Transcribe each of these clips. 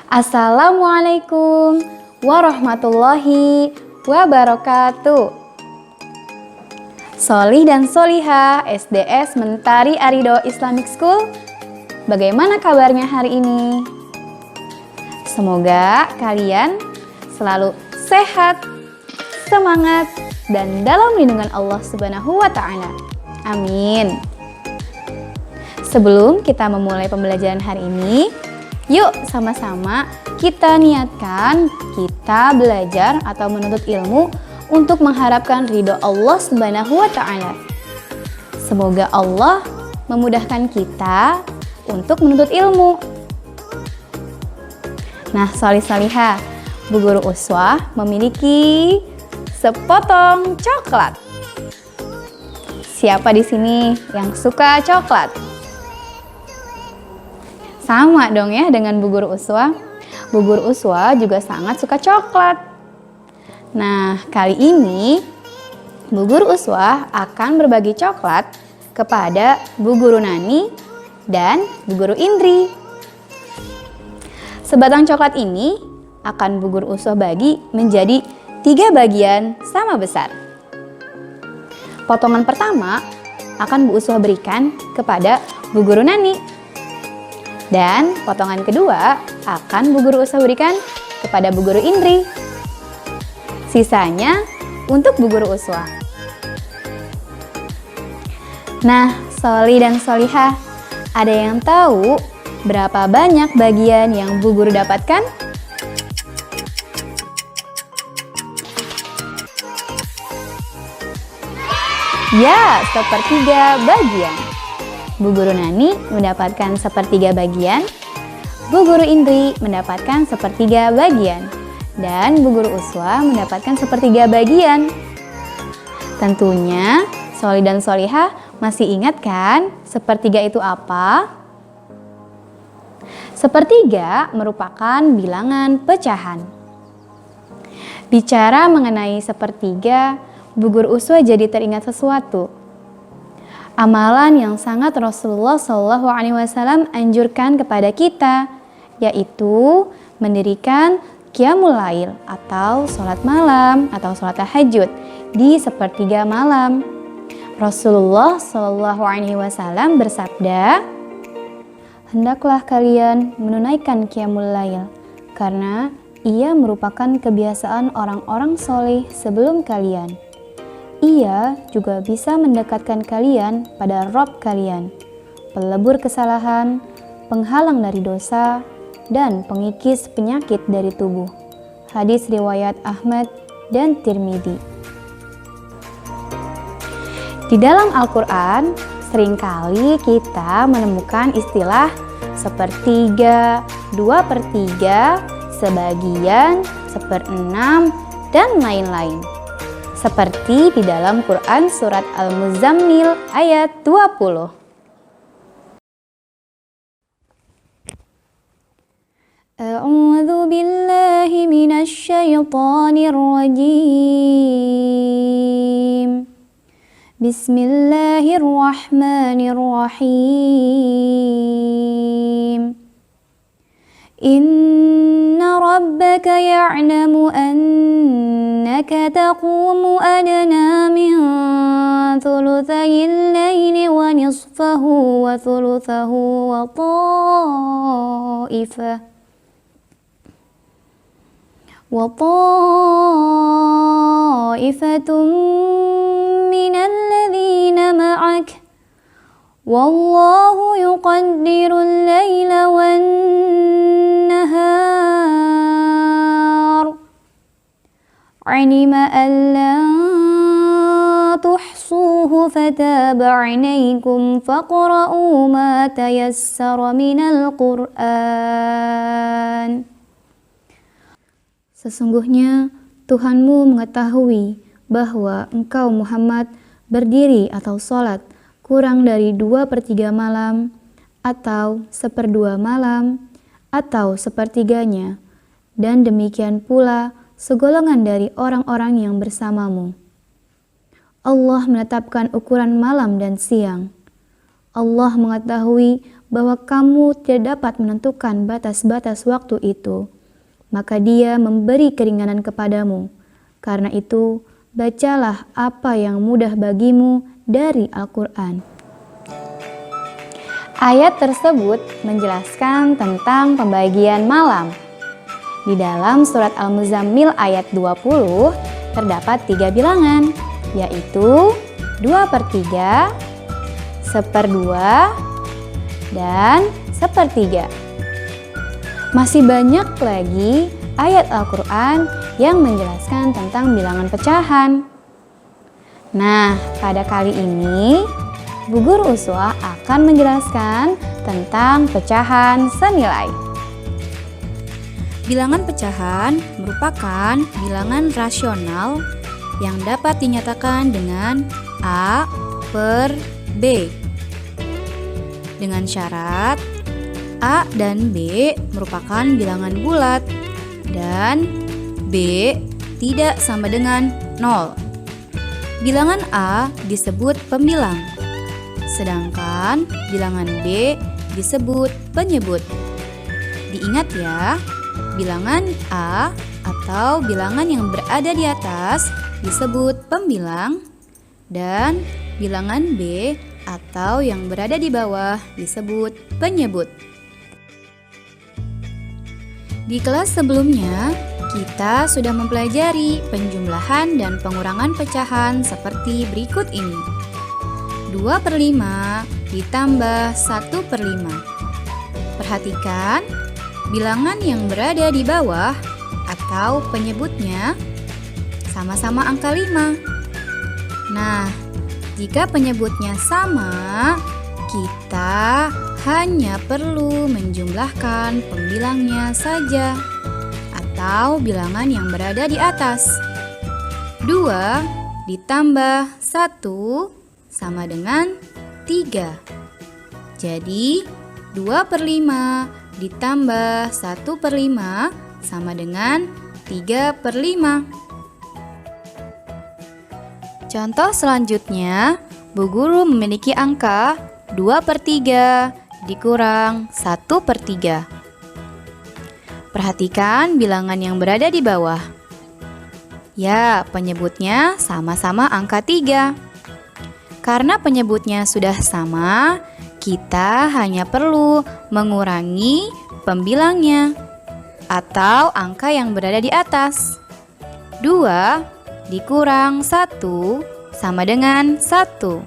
Assalamualaikum warahmatullahi wabarakatuh. Solih dan Soliha SDS Mentari Arido Islamic School, bagaimana kabarnya hari ini? Semoga kalian selalu sehat, semangat, dan dalam lindungan Allah Subhanahu wa Ta'ala. Amin. Sebelum kita memulai pembelajaran hari ini, yuk sama-sama kita niatkan kita belajar atau menuntut ilmu untuk mengharapkan ridho Allah Subhanahu wa Ta'ala. Semoga Allah memudahkan kita untuk menuntut ilmu. Nah, solih-solihah, Bu Guru Uswah memiliki sepotong coklat. Siapa di sini yang suka coklat? Sama dong ya dengan Bu Guru Uswah. Bu Guru Uswah juga sangat suka coklat. Nah, kali ini Bu Guru Uswah akan berbagi coklat kepada Bu Guru Nani dan Bu Guru Indri. Sebatang coklat ini akan Bu Guru Uswah bagi menjadi 3 bagian sama besar. Potongan pertama akan Bu Uswah berikan kepada Bu Guru Nani. Dan potongan kedua akan Bu Guru Uswah berikan kepada Bu Guru Indri. Sisanya untuk Bu Guru Uswah. Nah, Soli dan Solihah, ada yang tahu berapa banyak bagian yang Bu Guru dapatkan? Ya, 1/3 bagian. Bu Guru Nani mendapatkan 1/3 bagian, Bu Guru Indri mendapatkan 1/3 bagian, dan Bu Guru Uswah mendapatkan 1/3 bagian. Tentunya Soli dan Solihah masih ingat kan 1/3 itu apa? 1/3 merupakan bilangan pecahan. Bicara mengenai 1/3, Bu Guru Uswah jadi teringat sesuatu. Amalan yang sangat Rasulullah SAW anjurkan kepada kita, yaitu mendirikan Qiyamul Lail atau sholat malam atau sholat tahajud di 1/3 malam. Rasulullah SAW bersabda, "Hendaklah kalian menunaikan Qiyamul Lail, karena ia merupakan kebiasaan orang-orang soleh sebelum kalian. Ia juga bisa mendekatkan kalian pada Rabb kalian, pelebur kesalahan, penghalang dari dosa, dan pengikis penyakit dari tubuh." Hadis riwayat Ahmad dan Tirmidzi. Di dalam Al-Quran, seringkali kita menemukan istilah 1/3, 2/3, sebagian, 1/6, dan lain-lain. Seperti di dalam Quran surat Al-Muzammil ayat 20. A'udzu billahi minasy syaithanir rajim. Bismillahirrahmanirrahim. Inna rabbaka ya'lamu annaka taqumu adna min thuluthayil layli wa nisfahu wa thuluthahu wa ta'ifatun minal ladzina ma'ak wallahu yuqaddirul layla wan nahar alima an la tuhsuhu fataba 'alaikum faqra'u ma tayassara minal Qur'an. Sesungguhnya Tuhanmu mengetahui bahwa engkau Muhammad berdiri atau sholat kurang dari 2/3 malam, atau 1/2 malam, atau 1/3-nya, dan demikian pula segolongan dari orang-orang yang bersamamu. Allah menetapkan ukuran malam dan siang. Allah mengetahui bahwa kamu tidak dapat menentukan batas-batas waktu itu, maka Dia memberi keringanan kepadamu. Karena itu, bacalah apa yang mudah bagimu dari Al-Quran. Ayat tersebut menjelaskan tentang pembagian malam. Di dalam surat Al-Muzammil ayat 20 terdapat 3 bilangan, yaitu 2/3, 1/2, dan 1/3. Masih banyak lagi ayat Al-Quran yang menjelaskan tentang bilangan pecahan. Nah, pada kali ini Bu Guru Uswah akan menjelaskan tentang pecahan senilai. Bilangan pecahan merupakan bilangan rasional yang dapat dinyatakan dengan A per B. Dengan syarat A dan B merupakan bilangan bulat dan B tidak sama dengan 0. Bilangan A disebut pembilang, sedangkan bilangan B disebut penyebut. Diingat ya, bilangan A atau bilangan yang berada di atas disebut pembilang dan bilangan B atau yang berada di bawah disebut penyebut. Di kelas sebelumnya, kita sudah mempelajari penjumlahan dan pengurangan pecahan seperti berikut ini. 2/5 ditambah 1/5. Perhatikan, bilangan yang berada di bawah atau penyebutnya sama-sama angka 5. Nah, jika penyebutnya sama, kita hanya perlu menjumlahkan pembilangnya saja atau bilangan yang berada di atas. 2 ditambah 1 sama dengan 3. Jadi 2/5 ditambah 1/5 sama dengan 3/5. Contoh selanjutnya, Bu Guru memiliki angka 2/3 dikurang 1/3. Perhatikan bilangan yang berada di bawah. Ya, penyebutnya sama-sama angka 3. Karena penyebutnya sudah sama, kita hanya perlu mengurangi pembilangnya atau angka yang berada di atas. 2 dikurang 1 sama dengan 1.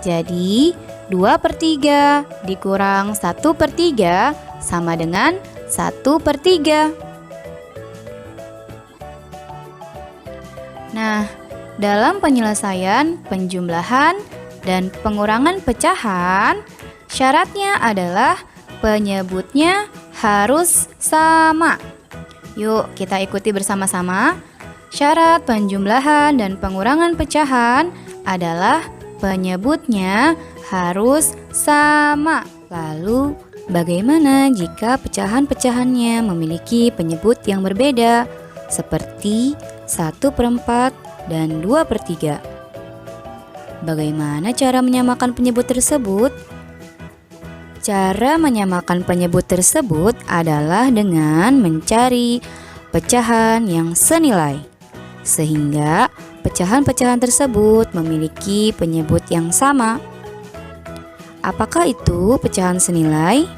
Jadi 2/3 dikurang 1/3 sama dengan 1/3. Nah, dalam penyelesaian penjumlahan dan pengurangan pecahan, syaratnya adalah penyebutnya harus sama. Yuk, kita ikuti bersama-sama. Syarat penjumlahan dan pengurangan pecahan adalah penyebutnya harus sama. Lalu, bagaimana jika pecahan-pecahannya memiliki penyebut yang berbeda, seperti 1/4 dan 2/3? Bagaimana cara menyamakan penyebut tersebut? Cara menyamakan penyebut tersebut adalah dengan mencari pecahan yang senilai, sehingga pecahan-pecahan tersebut memiliki penyebut yang sama. Apakah itu pecahan senilai?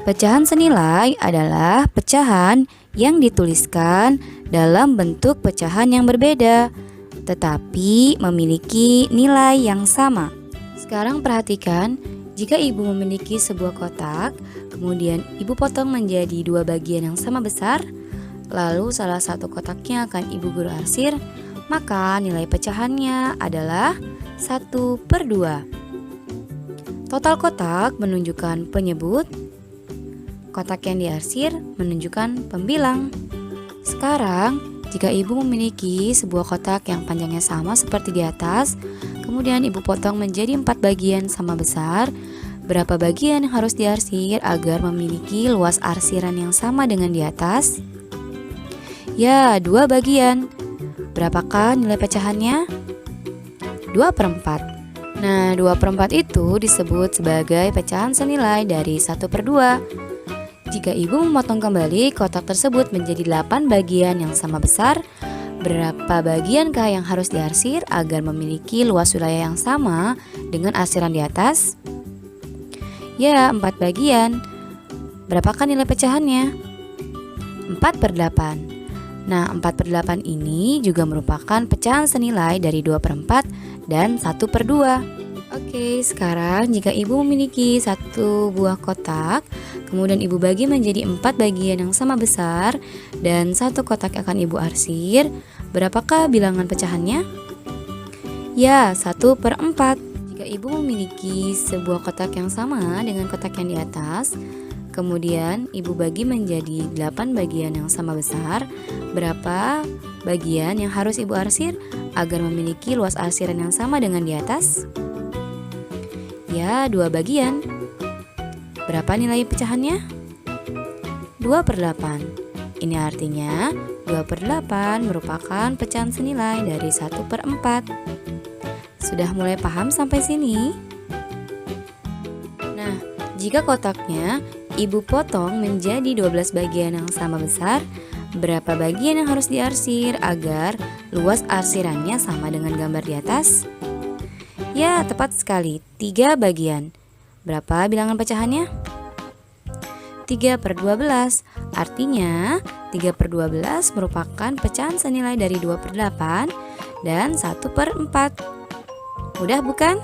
Pecahan senilai adalah pecahan yang dituliskan dalam bentuk pecahan yang berbeda, tetapi memiliki nilai yang sama. Sekarang perhatikan, jika ibu memiliki sebuah kotak, kemudian ibu potong menjadi 2 bagian yang sama besar, lalu salah satu kotaknya akan ibu guru arsir, maka nilai pecahannya adalah 1/2. Total kotak menunjukkan penyebut, kotak yang diarsir menunjukkan pembilang. Sekarang, jika ibu memiliki sebuah kotak yang panjangnya sama seperti di atas, kemudian ibu potong menjadi 4 bagian sama besar, berapa bagian yang harus diarsir agar memiliki luas arsiran yang sama dengan di atas? Ya, 2 bagian. Berapakah nilai pecahannya? 2/4. Nah, 2/4 itu disebut sebagai pecahan senilai dari 1/2. Jika ibu memotong kembali kotak tersebut menjadi 8 bagian yang sama besar, berapa bagiankah yang harus diarsir agar memiliki luas wilayah yang sama dengan arsiran di atas? Ya, 4 bagian. Berapakah nilai pecahannya? 4/8. Nah, 4/8 ini juga merupakan pecahan senilai dari 2/4 dan 1/2. Oke, sekarang jika ibu memiliki satu buah kotak, kemudian ibu bagi menjadi 4 bagian yang sama besar, dan satu kotak akan ibu arsir, berapakah bilangan pecahannya? Ya, 1/4. Jika ibu memiliki sebuah kotak yang sama dengan kotak yang di atas, kemudian ibu bagi menjadi 8 bagian yang sama besar, berapa bagian yang harus ibu arsir agar memiliki luas arsiran yang sama dengan di atas? Ya, 2 bagian. Berapa nilai pecahannya? 2/8. Ini artinya 2/8 merupakan pecahan senilai dari 1/4. Sudah mulai paham sampai sini? Nah, jika kotaknya ibu potong menjadi 12 bagian yang sama besar, berapa bagian yang harus diarsir agar luas arsirannya sama dengan gambar di atas? Ya, tepat sekali, 3 bagian. Berapa bilangan pecahannya? 3/12. Artinya 3/12 merupakan pecahan senilai dari 2/8 dan 1/4. Mudah bukan?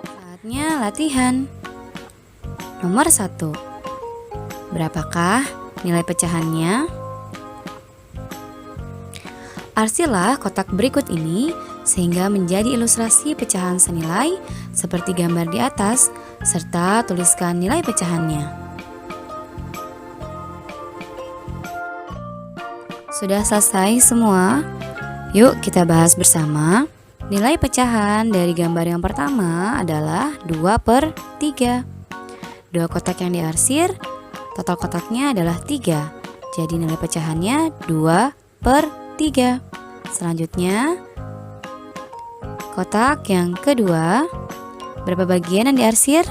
Saatnya latihan. Nomor 1. Berapakah nilai pecahannya? Arsirlah kotak berikut ini sehingga menjadi ilustrasi pecahan senilai seperti gambar di atas, serta tuliskan nilai pecahannya. Sudah selesai semua? Yuk kita bahas bersama. Nilai pecahan dari gambar yang pertama adalah 2/3. 2 kotak yang diarsir, total kotaknya adalah 3. Jadi nilai pecahannya 2/3. Selanjutnya, kotak yang kedua, berapa bagian yang diarsir?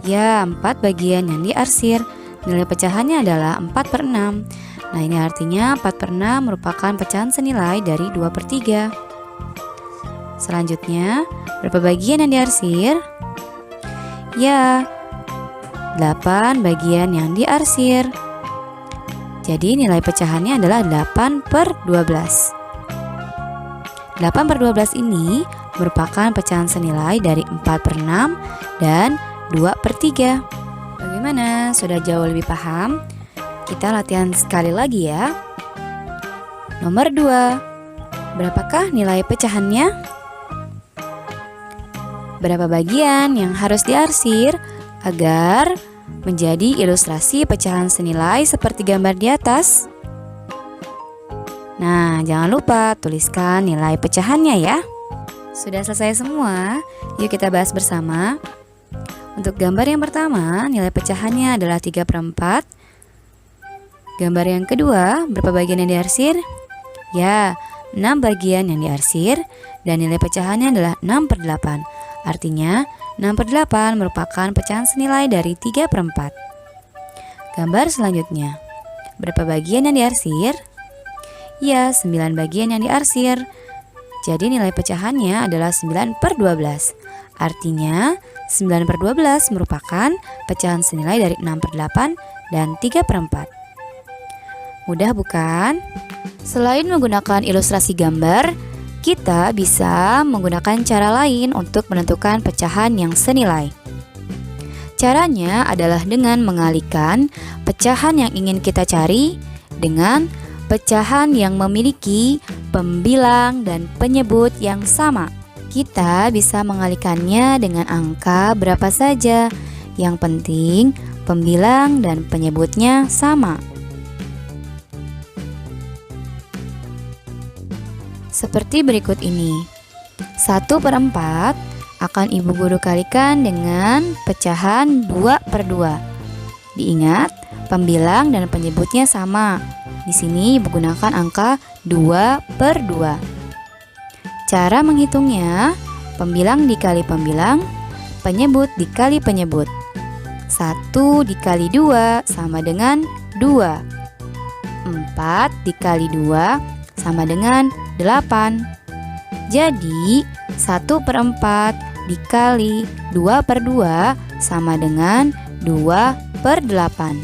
Ya, 4 bagian yang diarsir. Nilai pecahannya adalah 4/6. Nah, ini artinya 4/6 merupakan pecahan senilai dari 2/3. Selanjutnya, berapa bagian yang diarsir? Ya, 8 bagian yang diarsir. Jadi nilai pecahannya adalah 8/12. 8/12 ini merupakan pecahan senilai dari 4/6 dan 2/3. Bagaimana? Sudah jauh lebih paham? Kita latihan sekali lagi ya. Nomor 2. Berapakah nilai pecahannya? Berapa bagian yang harus diarsir agar menjadi ilustrasi pecahan senilai seperti gambar di atas? Nah, jangan lupa tuliskan nilai pecahannya ya. Sudah selesai semua? Yuk kita bahas bersama. Untuk gambar yang pertama, nilai pecahannya adalah 3/4. Gambar yang kedua, berapa bagian yang diarsir? Ya, 6 bagian yang diarsir, dan nilai pecahannya adalah 6/8. Artinya, 6/8 merupakan pecahan senilai dari 3/4. Gambar selanjutnya, berapa bagian yang diarsir? Ya, 9 bagian yang diarsir. Jadi nilai pecahannya adalah 9/12. Artinya, 9/12 merupakan pecahan senilai dari 6/8 dan 3/4. Mudah bukan? Selain menggunakan ilustrasi gambar, kita bisa menggunakan cara lain untuk menentukan pecahan yang senilai. Caranya adalah dengan mengalihkan pecahan yang ingin kita cari dengan pecahan yang memiliki pembilang dan penyebut yang sama. Kita bisa mengalihkannya dengan angka berapa saja. Yang penting pembilang dan penyebutnya sama. Seperti berikut ini. 1/4 akan ibu guru kalikan dengan pecahan 2/2. Diingat, pembilang dan penyebutnya sama. Di sini ibu gunakan angka 2/2. Cara menghitungnya, Pembilang dikali pembilang, penyebut dikali penyebut. 1 dikali 2 sama dengan 2. 4 dikali 2 sama dengan 8. Jadi 1/4 dikali 2/2 sama dengan 2/8.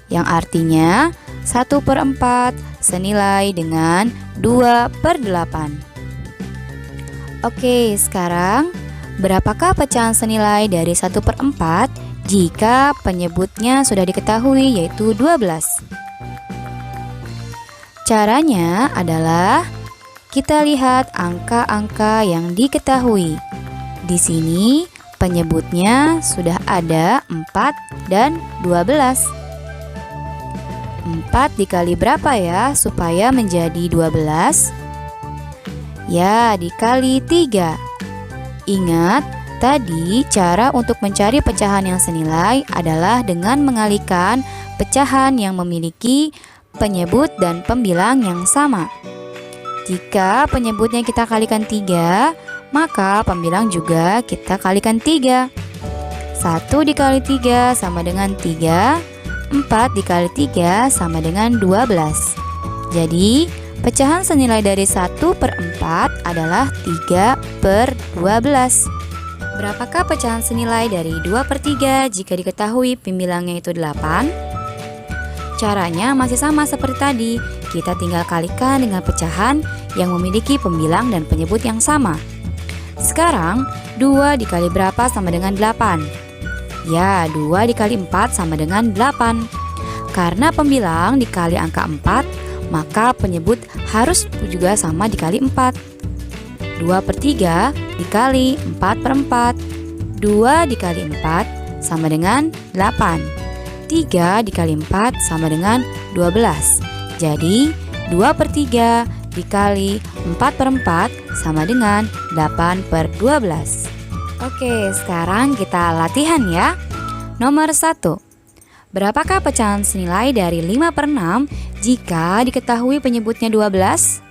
Yang artinya 1/4 senilai dengan 2/8. Oke, sekarang berapakah pecahan senilai dari 1/4 jika penyebutnya sudah diketahui, yaitu 12? Caranya adalah kita lihat angka-angka yang diketahui. Di sini penyebutnya sudah ada 4 dan 12. 4 dikali berapa ya supaya menjadi 12? Ya, dikali 3. Ingat, tadi cara untuk mencari pecahan yang senilai adalah dengan mengalihkan pecahan yang memiliki penyebut dan pembilang yang sama. Jika penyebutnya kita kalikan 3, maka pembilang juga kita kalikan 3. 1 dikali 3 sama dengan 3, 4 dikali 3 sama dengan 12. Jadi, pecahan senilai dari 1/4 adalah 3/12. Berapakah pecahan senilai dari 2/3 jika diketahui pembilangnya itu 8? Caranya masih sama seperti tadi. Kita tinggal kalikan dengan pecahan yang memiliki pembilang dan penyebut yang sama. Sekarang 2 dikali berapa sama dengan 8? Ya, 2 dikali 4 sama dengan 8. Karena pembilang dikali angka 4, maka penyebut harus juga sama dikali 4. 2/3 dikali 4/4. 2 dikali 4 sama dengan 8. 3 dikali 4 sama dengan 12. Jadi 2/3 dikali 4/4 sama dengan 8/12. Oke, sekarang kita latihan ya. Nomor 1. Berapakah pecahan senilai dari 5/6 jika diketahui penyebutnya 12?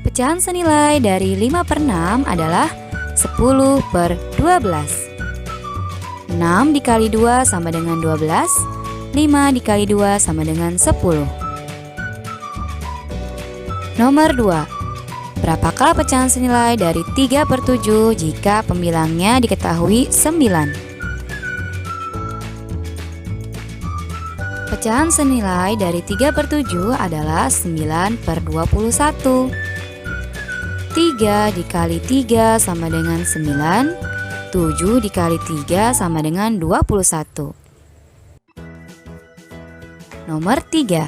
Pecahan senilai dari 5/6 adalah 10/12. 6 dikali 2 sama dengan 12. 5 dikali 2 sama dengan 10. Nomor 2. Berapakah pecahan senilai dari 3/7 jika pembilangnya diketahui 9? Pecahan senilai dari 3/7 adalah 9/21. 3 dikali 3 sama dengan 9. 7 dikali 3 sama dengan 21. Nomor 3.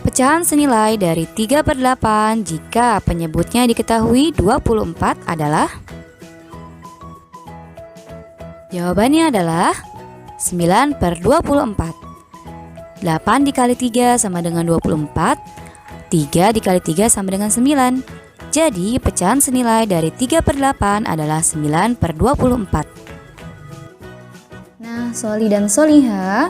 Pecahan senilai dari 3/8 jika penyebutnya diketahui 24 adalah? Jawabannya adalah 9/24. 8 dikali 3 sama dengan 24. 3 dikali 3 sama dengan 9. Jadi pecahan senilai dari 3/8 adalah 9/24. Nah, Soli dan Soliha,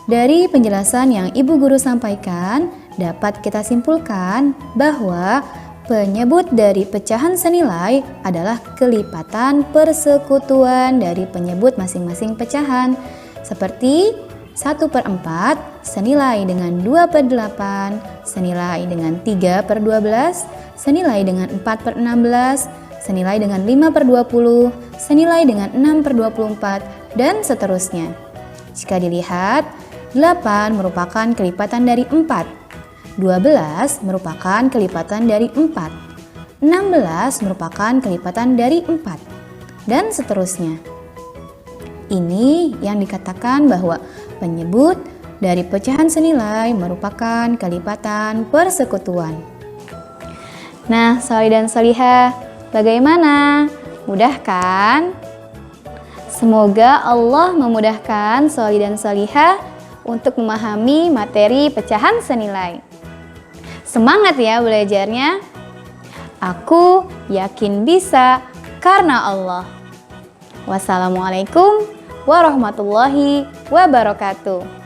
dari penjelasan yang Ibu Guru sampaikan, dapat kita simpulkan bahwa penyebut dari pecahan senilai adalah kelipatan persekutuan dari penyebut masing-masing pecahan, seperti 1/4 senilai dengan 2/8, senilai dengan 3/12, senilai dengan 4/16, senilai dengan 5/20, senilai dengan 6/24, dan seterusnya. Jika dilihat, 8 merupakan kelipatan dari 4, 12 merupakan kelipatan dari 4, 16 merupakan kelipatan dari 4, dan seterusnya. Ini yang dikatakan bahwa penyebut dari pecahan senilai merupakan kelipatan persekutuan. Nah, Soli dan Soliha, bagaimana? Mudah kan? Semoga Allah memudahkan Soli dan Soliha untuk memahami materi pecahan senilai. Semangat ya belajarnya. Aku yakin bisa karena Allah. Wassalamualaikum warahmatullahi wabarakatuh.